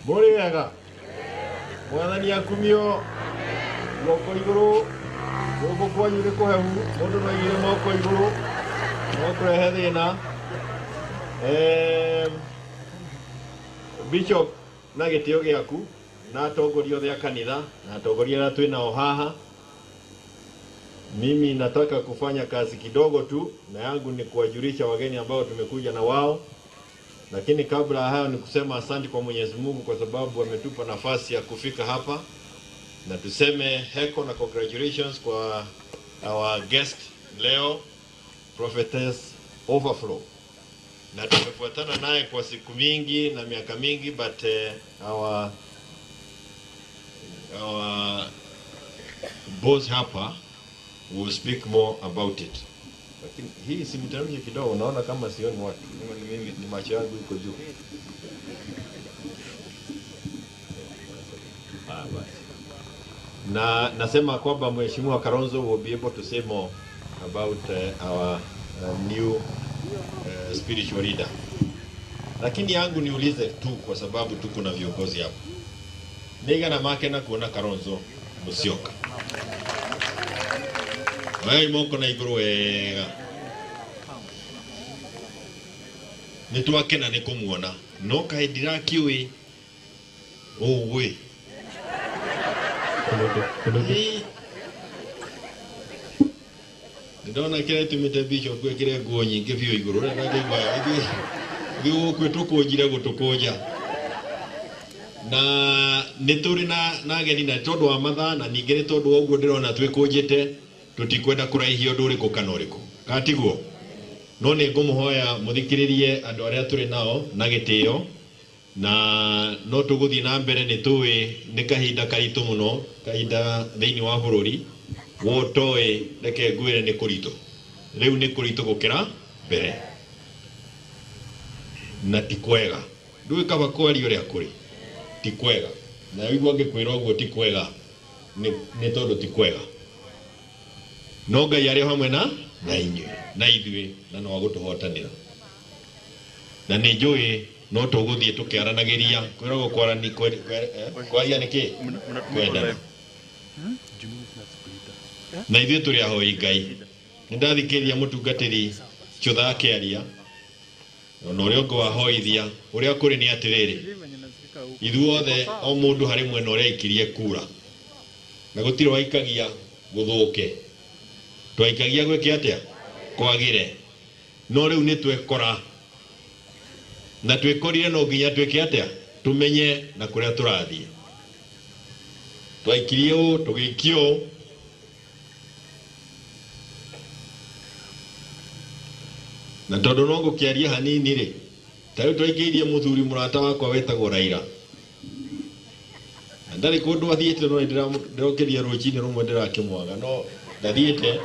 Muriega. Mwathani akumio. Moko iguru. Moko kwanyu ni kuhehu. Mundu no igire moko iguru. Moko rehe thina. Bishop na gitio giaku na atongoria othe a kanitha na atongoria na twina haha. Mimi nataka kufanya kazi kidogo tu, na yangu ni kuwajulisha wageni ambao tumekuja na wao. Lakini kabla ya hayo ni kusema asante kwa Mwenyezi Mungu kwa sababu ametupa nafasi ya kufika hapa. Na tuseme heko na congratulations kwa our guest leo, Prophetess Overflow. Na tumefuatana naye kwa siku mingi na miaka mingi, but our boss hapa will speak more about it. Lakini hii simtamshi kidogo, unaona kama sioni watu. Mimi ni macho yangu iko juu. Na nasema kwamba Mheshimiwa Kalonzo will be able to say more about our new spiritual leader. Lakini yangu niulize tu kwa sababu tuko na viongozi hapa. Niga na makena kuona Kalonzo Musyoka. Wewe moko na iguru wega. Nitwakena ni kumuona. No kaidira kiwi. Oh we. Ndona kile tumite bishop kwe kile nguo nyingi biyo iguru na ngigwa biyo kwetu kujira gutukuja. Na nituri na ageni na tondu wa mathaa na ningire tondu oguo ndirona twikujite tutikwenda kuraihio nduri ku kanoriku katiguo no ni ngumuhoya muthikiririe andu aria turi nao na gitio na no tuguthie na mbere ni tuwi ni kahinda karitu muno kahinda thiini wa bururi wotoe reke ngwire ni kurito riu ni kurito gukira mbere na tikwega ndui kaba kwari uria kuri tikwega na wigwa ngikwira uguo tikwega ni tondu tikwega no Ngai ari hamwe na inyuĩ na ithuĩ na no agũtũhotanĩra na nĩ njũĩ no tũgũthiĩ tũkĩaranagĩria kwĩragwo kwaria nĩkĩ kwendana na ithuĩ tũrĩ ahoi Ngai. Nĩndathikĩrĩria mũtungatĩri Chũtha akĩaria na ũrĩa ũngĩ wahoithia ũrĩa kũrĩ nĩ atĩrĩrĩ ithuothe o mũndũ harĩ mwena ũrĩa aikirie kura na gũtirĩ waikagia gũthũke twaikagia gwĩke atĩa kwagire no rĩu nĩ twekora na twĩkorire no nginya twĩke atĩa tumenye na kũrĩa tũrathiĩ twaikirie ũũ tũgĩikio na tondũ no ngũkĩaria hanini rĩ ta rĩu twaingĩirie mũthuri mũrata wakwa wetagwo Raila na ndarĩ kũndũ athiĩte no ndĩrokĩria rũcinĩ rũmwe ndĩrakĩmwaga no ndathiĩte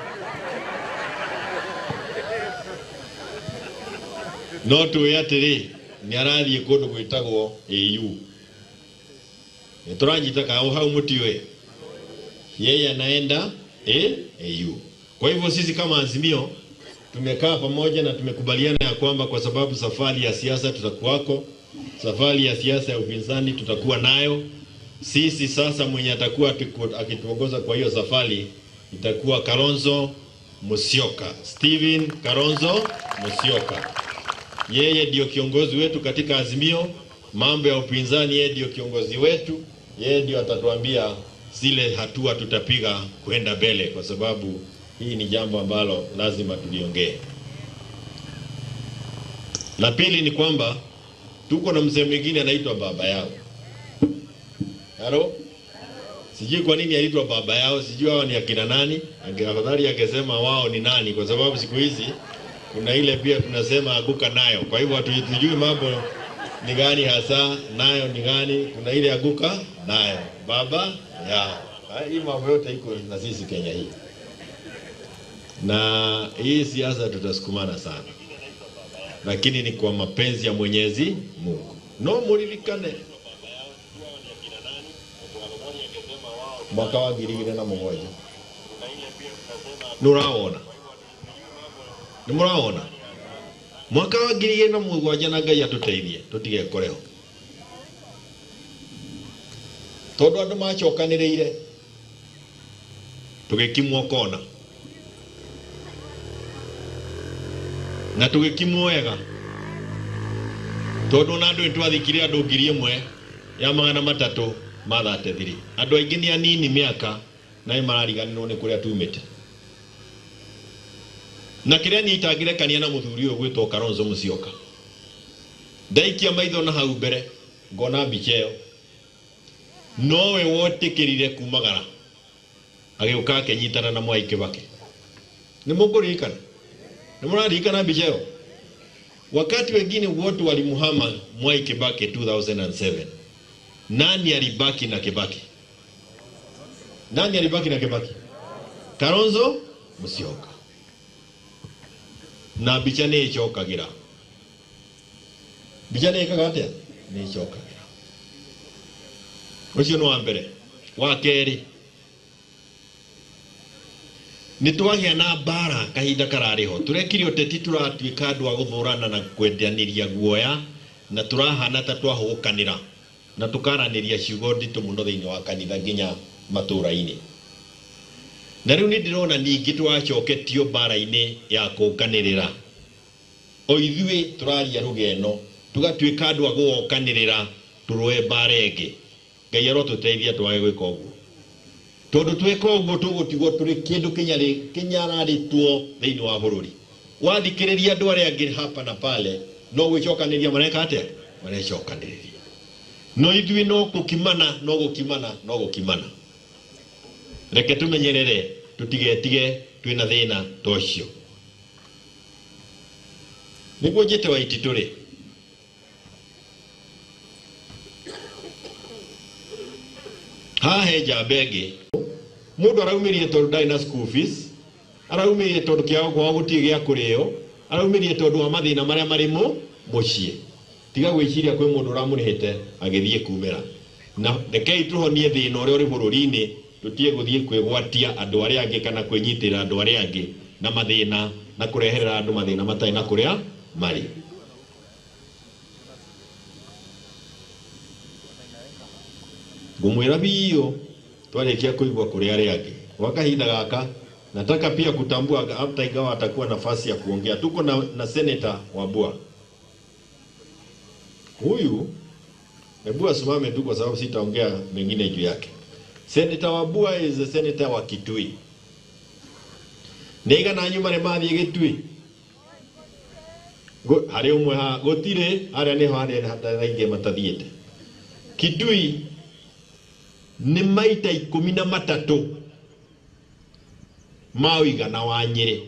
no tuwe atĩrĩ nĩ arathiĩ kũndũ gwĩtagwo AU nĩ tũranyita kao hau mũtiwe yeye anaenda AU. Kwa hivyo sisi kama Azimio tumekaa pamoja na tumekubaliana ya kwamba kwa sababu safari ya siasa tutakuwako, safari ya siasa ya upinzani tutakuwa nayo. Sisi sasa mwenye atakuwa akituongoza kwa hiyo safari itakuwa Kalonzo Musyoka, Stephen Kalonzo Musyoka. Yeye ndio kiongozi wetu katika Azimio, mambo ya upinzani yeye ndio kiongozi wetu, yeye ndio atatuambia zile hatua tutapiga kwenda mbele kwa sababu hii ni jambo ambalo lazima tuliongee. La pili ni kwamba tuko na mzee mwingine anaitwa baba yao. Halo? Sijui kwa nini anaitwa baba yao, sijui hao ni akina nani. Afadhali akisema wao ni nani kwa sababu siku hizi kuna ile pia tunasema aguka nayo. Kwa hivyo hatujui mambo ni gani hasa, nayo ni gani, kuna ile aguka nayo. Baba yao. Hii mambo yote iko na sisi Kenya hii. Na hii siasa tutasukumana sana. Lakini ni kwa mapenzi ya Mwenyezi Mungu. No mulilikane. Mwaka wa 2001. Nuraona. Nimuraona. Mwaka wa 2001 na Ngai atuteithie tutige koreho. tondu andu macokaniriire tugikimwo kona na tugikimwo wega tondu na andu nitwathikire andu 1,000 ya 300 mathatethire andu aingi ni anini miaka na marariganirwo ni kuria tumite na kiria nyitagire kania na muthuri uyu gwitwo Kalonzo Musyoka ndaikia maitho na hau mbere ngona bicheo nowe wotikirire kumagara agiuka akenyitana na Mwai Kibaki ni mukurikana ni murarikana bicheo wakati wengine wote walimuhama Mwai Kibaki 2007 nani alibaki na Kibaki? Nani alibaki na Kibaki? Kalonzo Musyoka na bichane ichokagira bichane ikagate ni ichokagira ucio no ambere wa keri nitwagia na bara kahinda karariho turekire uteti turatuika andu a guthurana na kwendaniria guoya na turahana ta twahukanira na tukaraniria ciugo nditu muno thiini wa kanitha nginya matura-ini na riu ni ndirona ningi twacoketio bara-ini ya kukanirira o ithui turaria rugeno tugatuika andu a guokanirira turwe bara ingi Ngai arotuteithia twage gwika uguo tondu tweka uguo tugutigwo turi kindu kinyararitwo thiini wa bururi wathikiriria andu aria angi hapa na pale no gwicokaniriria mareka atia marecokaniriria no ithui no gukimana reke tumenyerere tutigetige twina thina tocio niguo njite wa itituri hahe jabege mundu araumirie tondu ndai na school fees araumirie tondu kiao kwa gutie gia kurio araumirie tondu wa mathina maria marimo mucie tiga gwiciria kwi mundu uramurihite agithie kumera na rekei tuhonie thina uria uri bururi-ini tutie guthie kwigwatia andu aria angi kana kwinyitira andu aria angi na mathina na kureherera andu mathina matai na kuria mari ngumwira biyo twarikia kuigwa kuria aria angi wakahinda gaka nataka pia kutambua hata ingawa atakuwa nafasi ya kuongea tuko na Senator Wabua huyu hebu asimame tu kwa sababu sitaongea mengine juu yake. Senator Wabua is a senator wa Kitui. Nega na nyuma ne mathi Kitui. Hari umwe ha gotire aria ne hane hatainge matathiete. Kitui ni maita 13 mawiga wa Nyeri.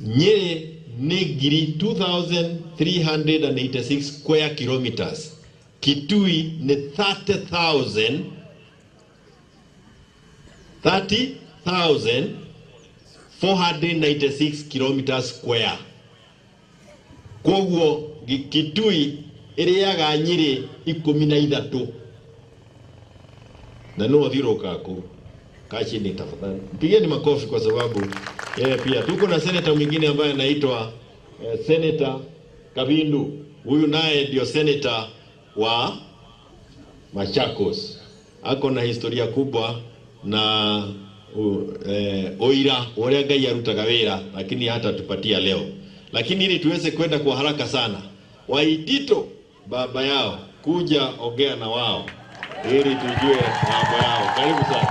Nyeri ni 2,386 square kilometers. Kitui ni 30,496 kilometers square. Koguo Kitui iriaga Nyeri 13 na no thiroka ku kachi ni tafadhali pigeni makofi kwa sababu yeye pia tuko na senator mwingine ambaye anaitwa Senator Kabindu. Huyu naye ndio senator wa Machakos, ako na historia kubwa na oira uria Ngai arutaga wira, lakini hata tupatia leo. Lakini ili tuweze kwenda kwa haraka sana, Waitito baba yao kuja ongea na wao ili tujue mambo yao. Karibu sana.